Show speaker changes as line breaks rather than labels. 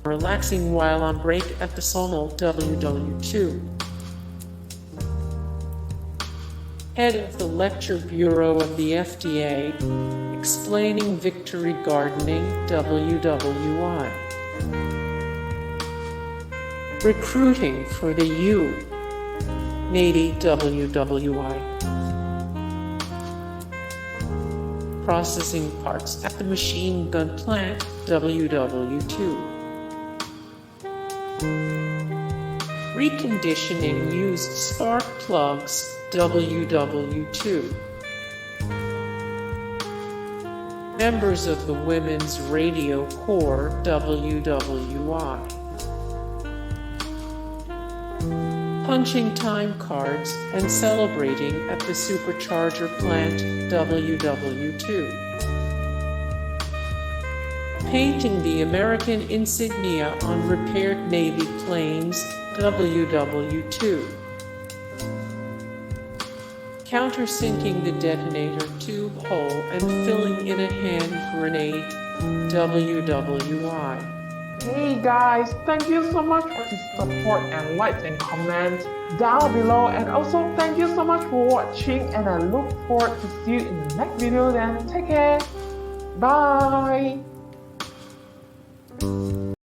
relaxing while on break at the Sawmill WWII. Head of the Lecture Bureau of the FDA, explaining victory gardening WWII. Recruiting for the Navy WWII. Processing parts at the machine gun plant WWII. Reconditioning used spark plugs WWII. Members of the Women's Radio Corps WWII. Punching time cards and celebrating at the Supercharger plant WWII. Painting the American insignia on repaired Navy planes WWII. Countersinking the detonator tube hole and filling in a hand grenade WWII.
Hey guys, thank you so much for the support and likes and comments down below, and also thank you so much for watching, and I look forward to see you in the next video. Then take care, bye.